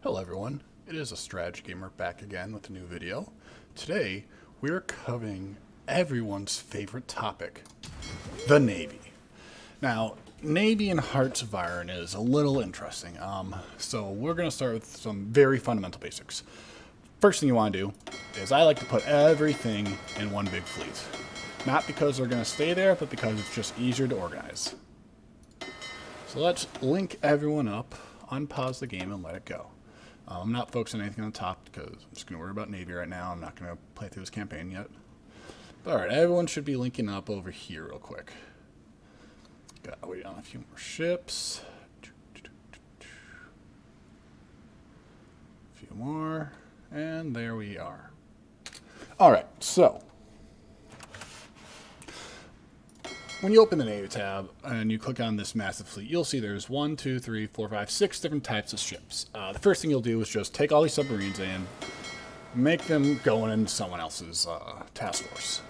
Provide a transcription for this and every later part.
Hello everyone, it is a Strategy Gamer back again with a new video. Today, we are covering everyone's favorite topic, the Navy. Now, Navy in Hearts of Iron is a little interesting, so we're going to start with some very fundamental basics. First thing you want to do is I like to put everything in one big fleet. Not because they're going to stay there, but because it's just easier to organize. So let's link everyone up, unpause the game, and let it go. I'm not focusing on anything on the top because I'm just going to worry about Navy right now. I'm not going to play through this campaign yet. But alright, everyone should be linking up over here real quick. Got to wait on a few more ships. A few more. And there we are. Alright, so when you open the Navy tab and you click on this massive fleet, you'll see there's 1, 2, 3, 4, 5, 6 different types of ships. The first thing you'll do is just take all these submarines and make them go into someone else's task force.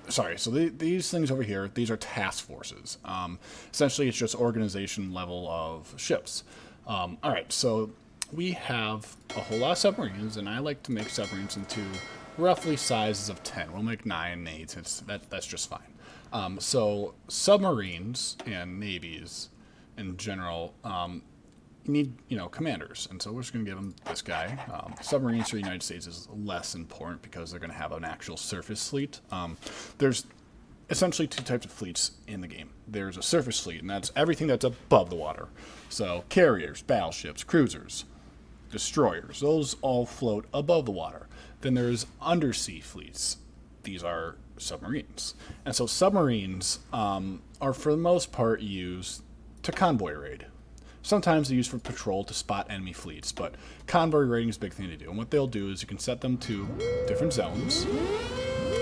So these things over here, these are task forces. Essentially, it's just organization level of ships. Alright, so we have a whole lot of submarines, and I like to make submarines into roughly sizes of 10. We'll make 9, 8. That's just fine. So submarines and navies in general need, commanders. And so we're just going to give them this guy. Submarines for the United States is less important because they're going to have an actual surface fleet. There's essentially two types of fleets in the game. There's a surface fleet, and that's everything that's above the water. So carriers, battleships, cruisers, destroyers, those all float above the water. Then there's undersea fleets. These are submarines. And so submarines are for the most part used to convoy raid. Sometimes they're used for patrol to spot enemy fleets, but convoy raiding is a big thing to do. And what they'll do is you can set them to different zones,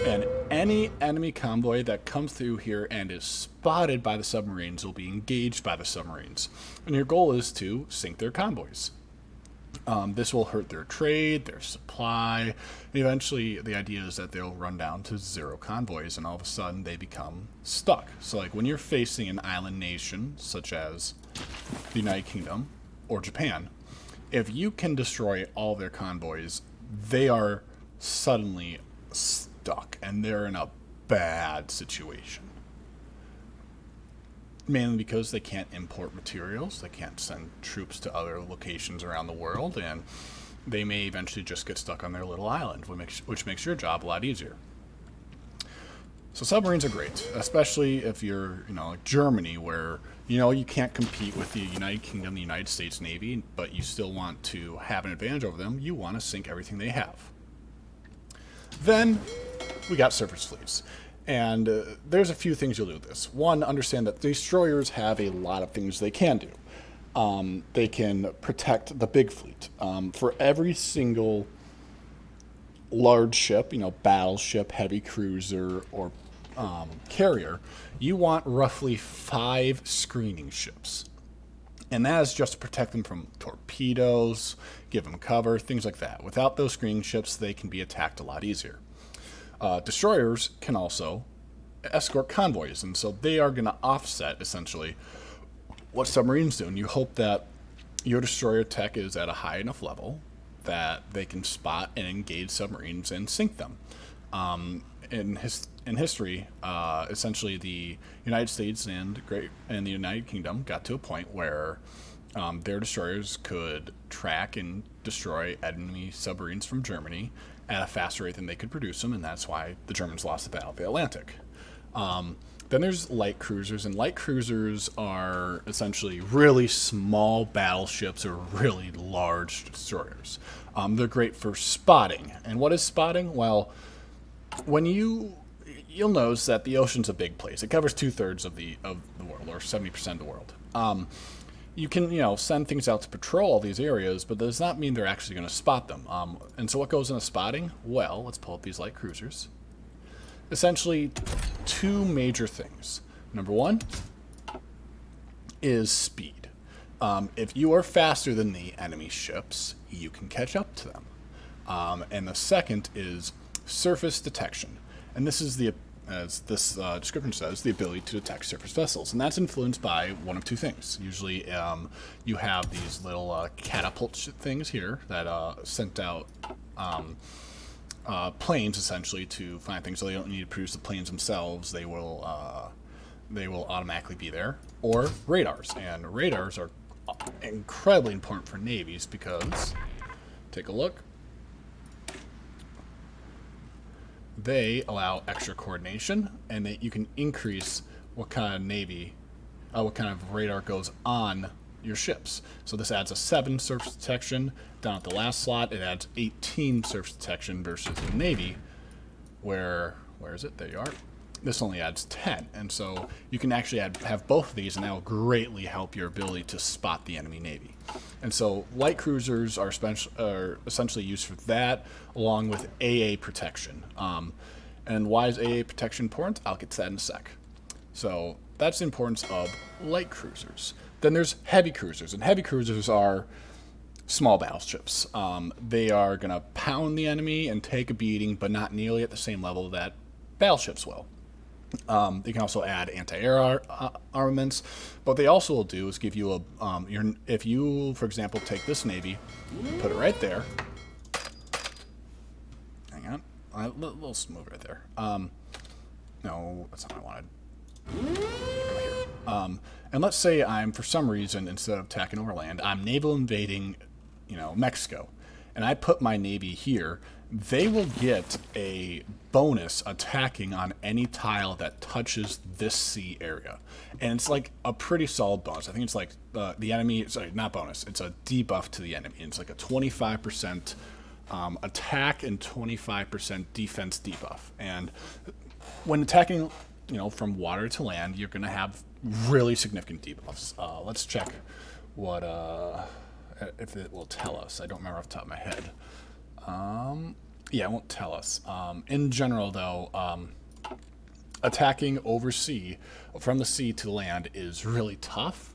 and any enemy convoy that comes through here and is spotted by the submarines will be engaged by the submarines. And your goal is to sink their convoys. This will hurt their trade, their supply, and eventually the idea is that they'll run down to 0 convoys and all of a sudden they become stuck. So like when you're facing an island nation such as the United Kingdom or Japan, if you can destroy all their convoys, they are suddenly stuck and they're in a bad situation. Mainly because they can't import materials, they can't send troops to other locations around the world, and they may eventually just get stuck on their little island, which makes your job a lot easier. So submarines are great, especially if you're, like Germany, where, you can't compete with the United Kingdom, the United States Navy, but you still want to have an advantage over them. You want to sink everything they have. Then we got surface fleets. And there's a few things you'll do with this. One, understand that destroyers have a lot of things they can do. They can protect the big fleet. For every single large ship, battleship, heavy cruiser, or carrier, you want roughly 5 screening ships. And that is just to protect them from torpedoes, give them cover, things like that. Without those screening ships, they can be attacked a lot easier. Destroyers can also escort convoys, and so they are going to offset, essentially, what submarines do. And you hope that your destroyer tech is at a high enough level that they can spot and engage submarines and sink them. In history, essentially, the United States and the United Kingdom got to a point where their destroyers could track and destroy enemy submarines from Germany at a faster rate than they could produce them, and that's why the Germans lost the Battle of the Atlantic. Then there's light cruisers, and light cruisers are essentially really small battleships or really large destroyers. They're great for spotting. And what is spotting? Well, when you'll notice that the ocean's a big place. It covers 2/3 of the world, or 70% of the world. You can, send things out to patrol all these areas, but that does not mean they're actually going to spot them. And so what goes into spotting? Well, let's pull up these light cruisers. Essentially, 2 major things. Number 1 is speed. If you are faster than the enemy ships, you can catch up to them. And the second is surface detection. And this is the as this description says, the ability to detect surface vessels. And that's influenced by one of two things. Usually you have these little catapult things here that sent out planes, essentially, to find things. So they don't need to produce the planes themselves. They will automatically be there. Or radars. And radars are incredibly important for navies because, take a look, they allow extra coordination, and that you can increase what kind of radar goes on your ships. So this adds a 7 surface detection. Down at the last slot, it adds 18 surface detection versus the Navy, where is it? There you are. This only adds 10, and so you can actually have both of these, and that will greatly help your ability to spot the enemy navy. And so light cruisers are essentially used for that, along with AA protection. And why is AA protection important? I'll get to that in a sec. So that's the importance of light cruisers. Then there's heavy cruisers, and heavy cruisers are small battleships. They are going to pound the enemy and take a beating, but not nearly at the same level that battleships will. They can also add anti-air armaments. What they also will do is give you if you, for example, take this Navy, put it right there. Hang on. A little smooth right there. No, that's not what I wanted. Go here. And let's say I'm, for some reason, instead of attacking overland, I'm naval invading, Mexico. And I put my Navy here. They will get a bonus attacking on any tile that touches this sea area. And it's like a pretty solid bonus. I think it's like the enemy, sorry, not bonus, it's a debuff to the enemy. It's like a 25% attack and 25% defense debuff. And when attacking, from water to land, you're going to have really significant debuffs. Let's check what, if it will tell us. I don't remember off the top of my head. Yeah, it won't tell us. In general, though, attacking oversea, from the sea to land, is really tough,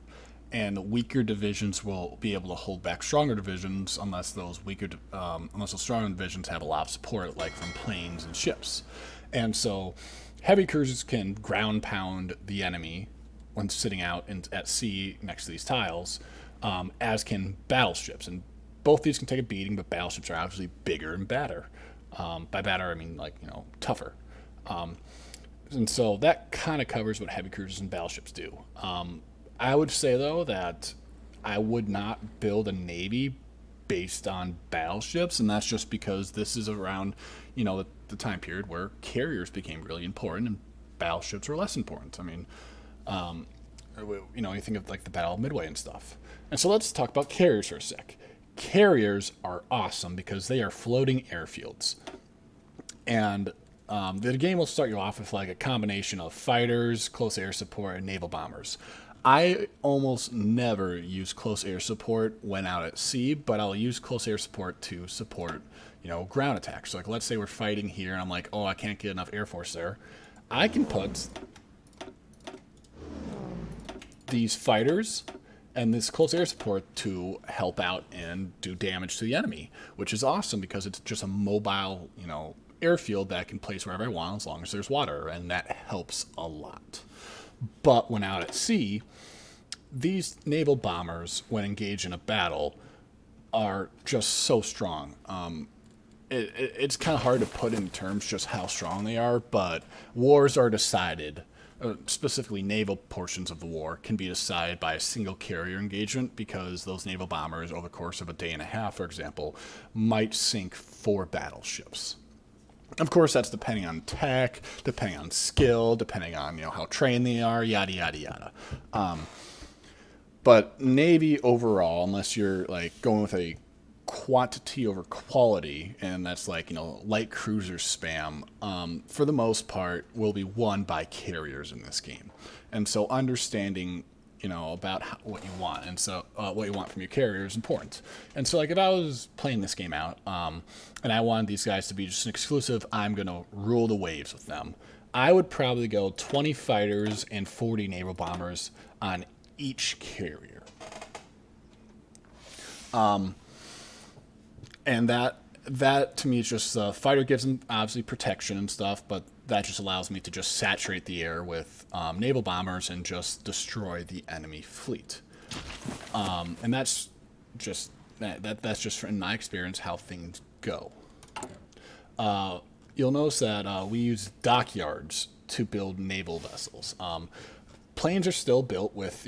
and weaker divisions will be able to hold back stronger divisions unless those stronger divisions have a lot of support, like from planes and ships. And so, heavy cruisers can ground pound the enemy when sitting out at sea next to these tiles, as can battleships. And both these can take a beating, but battleships are obviously bigger and badder. By badder, I mean tougher. And so that kind of covers what heavy cruisers and battleships do. I would say, though, that I would not build a Navy based on battleships, and that's just because this is around, the time period where carriers became really important and battleships were less important. I mean, you think of like the Battle of Midway and stuff. And so let's talk about carriers for a sec. Carriers are awesome because they are floating airfields. And the game will start you off with like a combination of fighters, close air support, and naval bombers. I almost never use close air support when out at sea, but I'll use close air support to support, ground attacks. So like, let's say we're fighting here, and I'm like, oh, I can't get enough air force there. I can put these fighters and this close air support to help out and do damage to the enemy, which is awesome because it's just a mobile, airfield that I can place wherever I want as long as there's water, and that helps a lot. But when out at sea, these naval bombers, when engaged in a battle, are just so strong. It's kind of hard to put in terms just how strong they are, but wars are decided, specifically naval portions of the war, can be decided by a single carrier engagement because those naval bombers, over the course of a day and a half, for example, might sink 4 battleships. Of course, that's depending on tech, depending on skill, depending on how trained they are, yada, yada, yada. But Navy overall, unless you're like going with a quantity over quality, and that's like light cruiser spam, for the most part will be won by carriers in this game. And so understanding about what you want, and so what you want from your carrier is important. And so like if I was playing this game out and I wanted these guys to be just an exclusive, I'm gonna rule the waves with them, I would probably go 20 fighters and 40 naval bombers on each carrier. And that to me is just fighter gives them obviously protection and stuff, but that just allows me to just saturate the air with naval bombers and just destroy the enemy fleet. And that's just that's just in my experience how things go. You'll notice that we use dockyards to build naval vessels. Planes are still built with,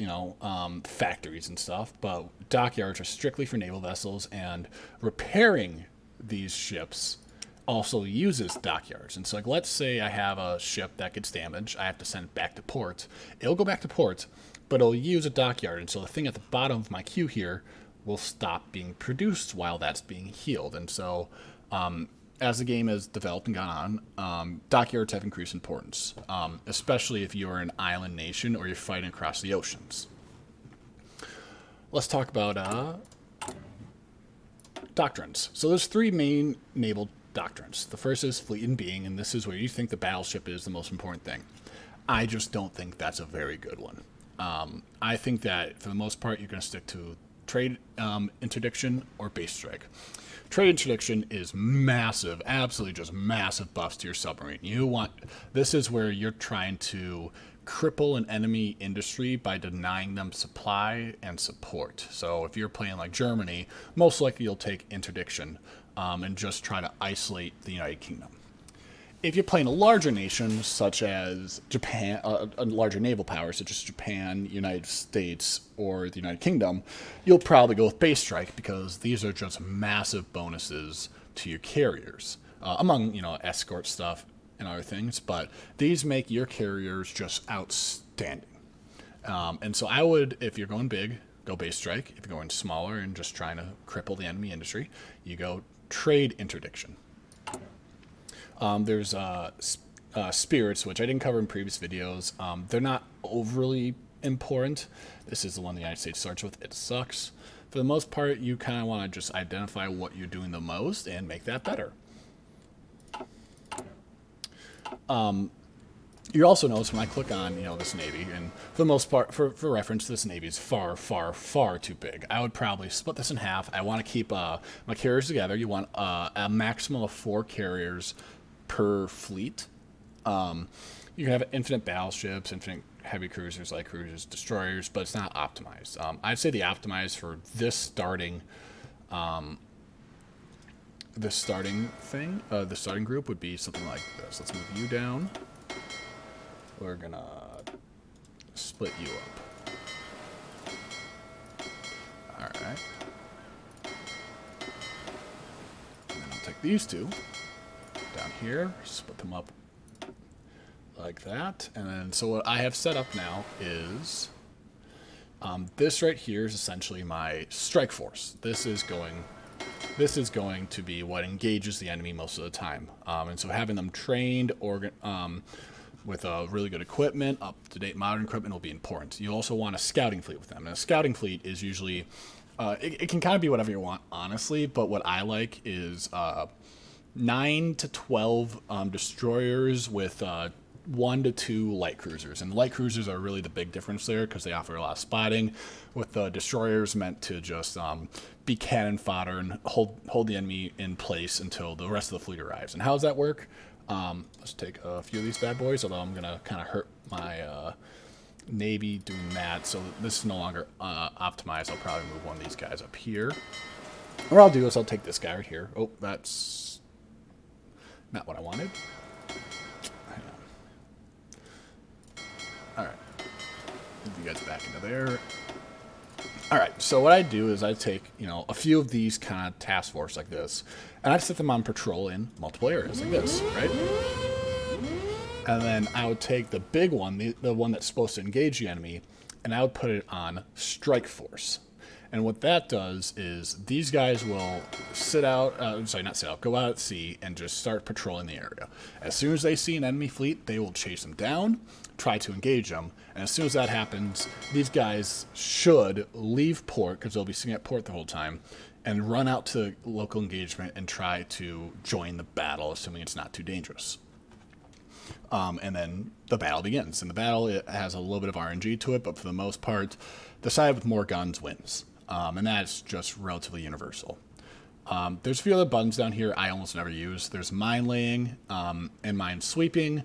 factories and stuff, but dockyards are strictly for naval vessels, and repairing these ships also uses dockyards. And so, like, let's say I have a ship that gets damaged. I have to send it back to port. It'll go back to port, but it'll use a dockyard. And so the thing at the bottom of my queue here will stop being produced while that's being healed. And so, as the game has developed and gone on, dockyards have increased importance, especially if you're an island nation or you're fighting across the oceans. Let's talk about doctrines. So there's 3 main naval doctrines. The first is fleet and being, and this is where you think the battleship is the most important thing. I just don't think that's a very good one. I think that for the most part, you're going to stick to trade interdiction or base strike. Trade interdiction is massive, absolutely just massive buffs to your submarine. This is where you're trying to cripple an enemy industry by denying them supply and support. So if you're playing like Germany, most likely you'll take interdiction and just try to isolate the United Kingdom. If you're playing a larger nation, such as Japan, a larger naval power, such as Japan, United States, or the United Kingdom, you'll probably go with base strike because these are just massive bonuses to your carriers, among, escort stuff and other things. But these make your carriers just outstanding. And so I would, if you're going big, go base strike. If you're going smaller and just trying to cripple the enemy industry, you go trade interdiction. There's spirits, which I didn't cover in previous videos. They're not overly important. This is the one the United States starts with. It sucks. For the most part, you kind of want to just identify what you're doing the most and make that better. You also notice when I click on, this Navy, and for the most part, for reference, this Navy is far, far, far too big. I would probably split this in half. I want to keep my carriers together. You want a maximum of 4 carriers per fleet. You can have infinite battleships, infinite heavy cruisers, light cruisers, destroyers, but it's not optimized. I'd say the optimized for this starting group would be something like this. Let's move you down. We're gonna split you up. All right. And then I'll take these 2 down here, split them up like that. And then, so what I have set up now is this right here is essentially my strike force. This is going to be what engages the enemy most of the time. And so having them trained with really good equipment, up-to-date modern equipment will be important. You also want a scouting fleet with them. And a scouting fleet is usually, it can kind of be whatever you want, honestly, but what I like is 9 to 12 destroyers with 1 to 2 light cruisers. And light cruisers are really the big difference there because they offer a lot of spotting, with the destroyers meant to just be cannon fodder and hold the enemy in place until the rest of the fleet arrives. And how does that work? Let's take a few of these bad boys, although I'm going to kind of hurt my Navy doing that. So this is no longer optimized. I'll probably move one of these guys up here. What I'll do is I'll take this guy right here. Oh, that's not what I wanted. Hang on. All right. Move you guys back into there. All right, so what I do is I take, a few of these kind of task force like this, and I set them on patrol in multiple areas like this, right? And then I would take the big one, the one that's supposed to engage the enemy, and I would put it on strike force. And what that does is these guys will go out at sea and just start patrolling the area. As soon as they see an enemy fleet, they will chase them down, try to engage them. And as soon as that happens, these guys should leave port, because they'll be sitting at port the whole time, and run out to local engagement and try to join the battle, assuming it's not too dangerous. And then the battle begins. And the battle, it has a little bit of RNG to it, but for the most part, the side with more guns wins. And that's just relatively universal. There's a few other buttons down here I almost never use. There's mine laying and mine sweeping.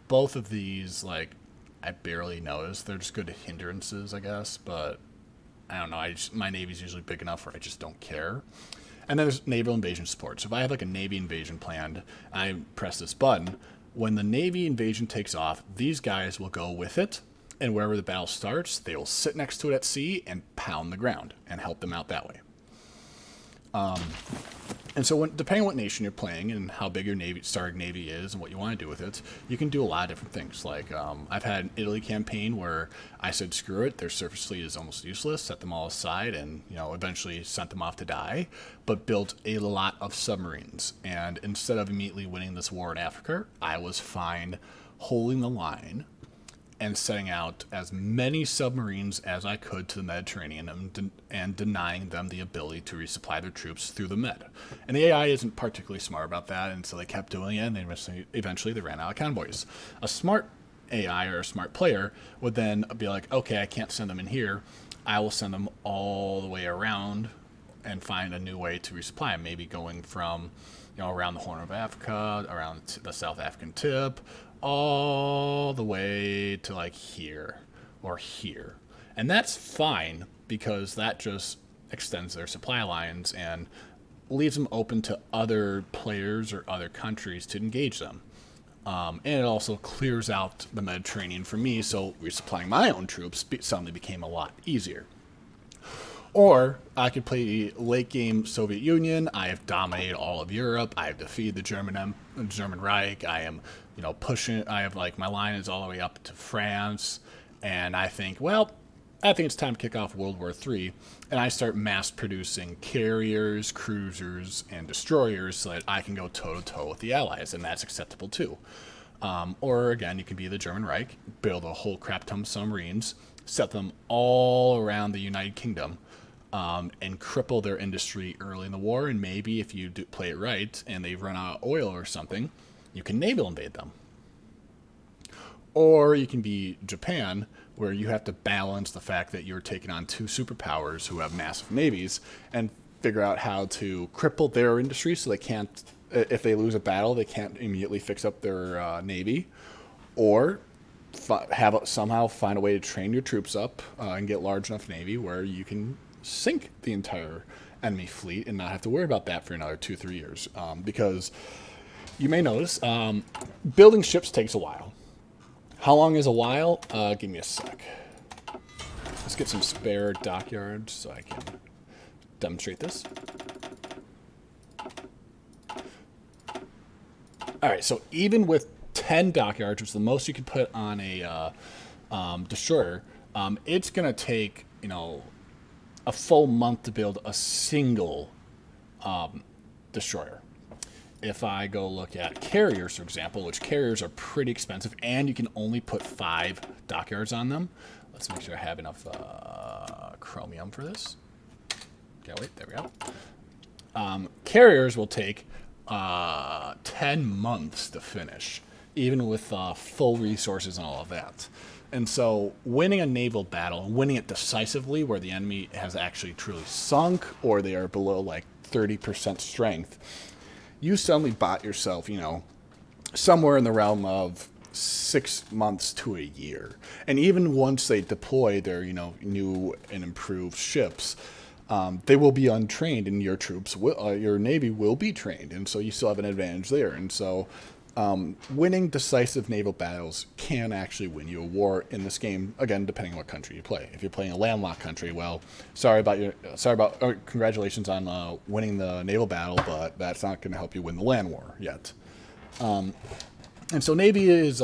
Both of these, like, I barely notice. They're just good hindrances, I guess. But I don't know. My navy's usually big enough where I just don't care. And then there's naval invasion support. So if I have like a navy invasion planned, I press this button. When the navy invasion takes off, these guys will go with it. And wherever the battle starts, they will sit next to it at sea and pound the ground and help them out that way. And so depending on what nation you're playing and how big your starting navy is and what you want to do with it, you can do a lot of different things. Like I've had an Italy campaign where I said, screw it, their surface fleet is almost useless, set them all aside, and eventually sent them off to die, but built a lot of submarines. And instead of immediately winning this war in Africa, I was fine holding the line and setting out as many submarines as I could to the Mediterranean and denying them the ability to resupply their troops through the Med. And the AI isn't particularly smart about that, and so they kept doing it, and eventually they ran out of convoys. A smart AI or a smart player would then be like, okay, I can't send them in here. I will send them all the way around and find a new way to resupply them, maybe going from around the Horn of Africa, around the South African tip, all the way to like here or here. And that's fine because that just extends their supply lines and leaves them open to other players or other countries to engage them. And it also clears out the Mediterranean for me, so resupplying my own troops suddenly became a lot easier. Or I could play late game Soviet Union. I have dominated all of Europe. I have defeated the German Reich. I am, pushing. I have my line is all the way up to France, and I think it's time to kick off World War III, and I start mass producing carriers, cruisers, and destroyers so that I can go toe to toe with the Allies, and that's acceptable too. Or again, you can be the German Reich, build a whole crap ton of submarines, set them all around the United Kingdom. And cripple their industry early in the war, and maybe if you play it right and they run out of oil or something, you can naval invade them. Or you can be Japan, where you have to balance the fact that you're taking on two superpowers who have massive navies and figure out how to cripple their industry so they can't, if they lose a battle, they can't immediately fix up their navy, or somehow find a way to train your troops up and get large enough navy where you can sink the entire enemy fleet and not have to worry about that for another 2-3 years. Because you may notice, building ships takes a while. How long is a while? Give me a sec. Let's get some spare dockyards so I can demonstrate this. All right, so even with 10 dockyards, which is the most you can put on a destroyer, it's going to take, a full month to build a single destroyer. If I go look at carriers, for example, which carriers are pretty expensive, and you can only put 5 dockyards on them. Let's make sure I have enough chromium for this. Okay, wait, there we go. Carriers will take 10 months to finish, even with full resources and all of that. And so winning a naval battle, winning it decisively where the enemy has actually truly sunk or they are below 30% strength, you suddenly bought yourself, somewhere in the realm of 6 months to a year. And even once they deploy their, new and improved ships, they will be untrained and your your navy will be trained. And so you still have an advantage there. And so winning decisive naval battles can actually win you a war in this game, again, depending on what country you play. If you're playing a landlocked country, well, congratulations on winning the naval battle, but that's not going to help you win the land war yet. And so navy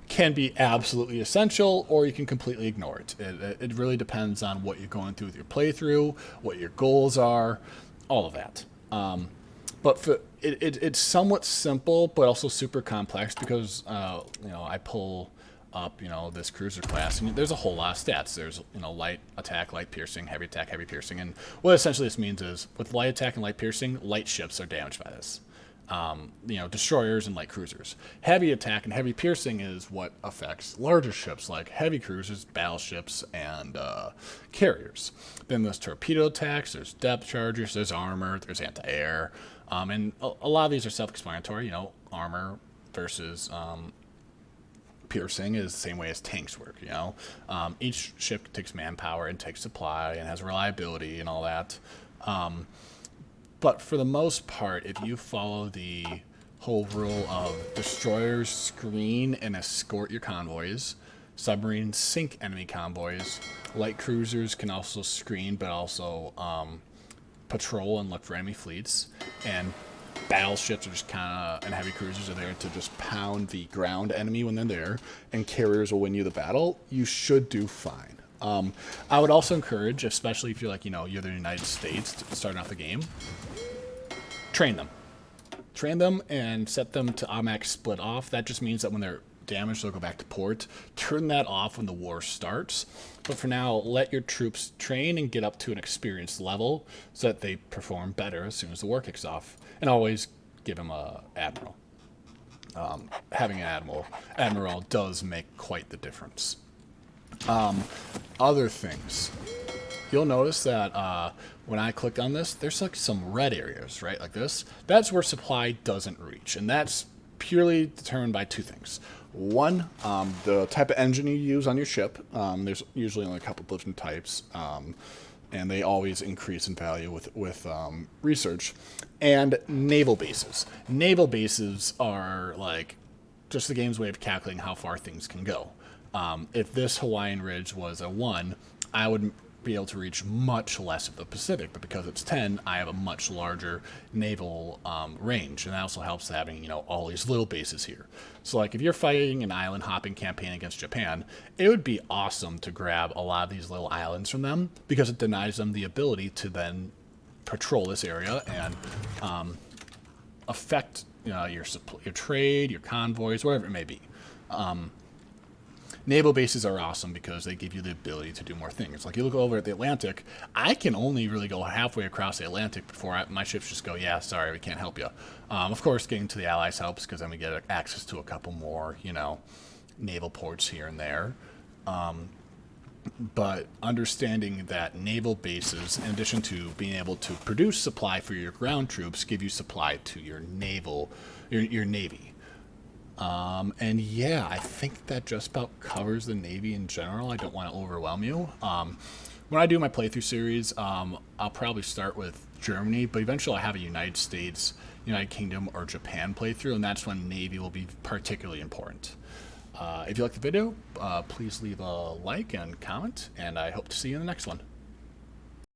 can be absolutely essential, or you can completely ignore it. It really depends on what you're going through with your playthrough, what your goals are, all of that. But it's somewhat simple, but also super complex because, I pull up, this cruiser class, and there's a whole lot of stats. There's, light attack, light piercing, heavy attack, heavy piercing. And what essentially this means is with light attack and light piercing, light ships are damaged by this. destroyers and light cruisers. Heavy attack and heavy piercing is what affects larger ships like heavy cruisers, battleships, and carriers. Then there's torpedo attacks, there's depth chargers, there's armor, there's anti-air, and a lot of these are self-explanatory. Armor versus piercing is the same way as tanks work. Each ship takes manpower and takes supply and has reliability and all that. But for the most part, if you follow the whole rule of destroyers screen and escort your convoys, submarines sink enemy convoys, light cruisers can also screen but also patrol and look for enemy fleets, and battleships are just and heavy cruisers are there to just pound the ground enemy when they're there, and carriers will win you the battle, you should do fine. I would also encourage, especially if you're like, you're the United States starting off the game, train them. Train them and set them to automatic split off. That just means that when they're damaged, they'll go back to port. Turn that off when the war starts. But for now, let your troops train and get up to an experienced level so that they perform better as soon as the war kicks off. And always give them an admiral. Having an admiral does make quite the difference. Other things. You'll notice that when I click on this, there's like some red areas, right? Like this. That's where supply doesn't reach. And that's purely determined by two things. One, the type of engine you use on your ship. There's usually only a couple different types. And they always increase in value with research. And naval bases. Naval bases are like just the game's way of calculating how far things can go. If this Hawaiian Ridge was a 1, I would be able to reach much less of the Pacific, but because it's 10, I have a much larger naval range, and that also helps having all these little bases here. So like if you're fighting an island hopping campaign against Japan, it would be awesome to grab a lot of these little islands from them, because it denies them the ability to then patrol this area and affect your trade, your convoys, whatever it may be. Naval bases are awesome because they give you the ability to do more things. Like you look over at the Atlantic, I can only really go halfway across the Atlantic before my ships just go, yeah, sorry, we can't help you. Of course, getting to the Allies helps because then we get access to a couple more, naval ports here and there. But understanding that naval bases, in addition to being able to produce supply for your ground troops, give you supply to your your Navy. And yeah, I think that just about covers the Navy in general. I don't want to overwhelm you. When I do my playthrough series, I'll probably start with Germany, but eventually I have a United States, United Kingdom, or Japan playthrough, and that's when Navy will be particularly important. If you like the video, please leave a like and comment, and I hope to see you in the next one.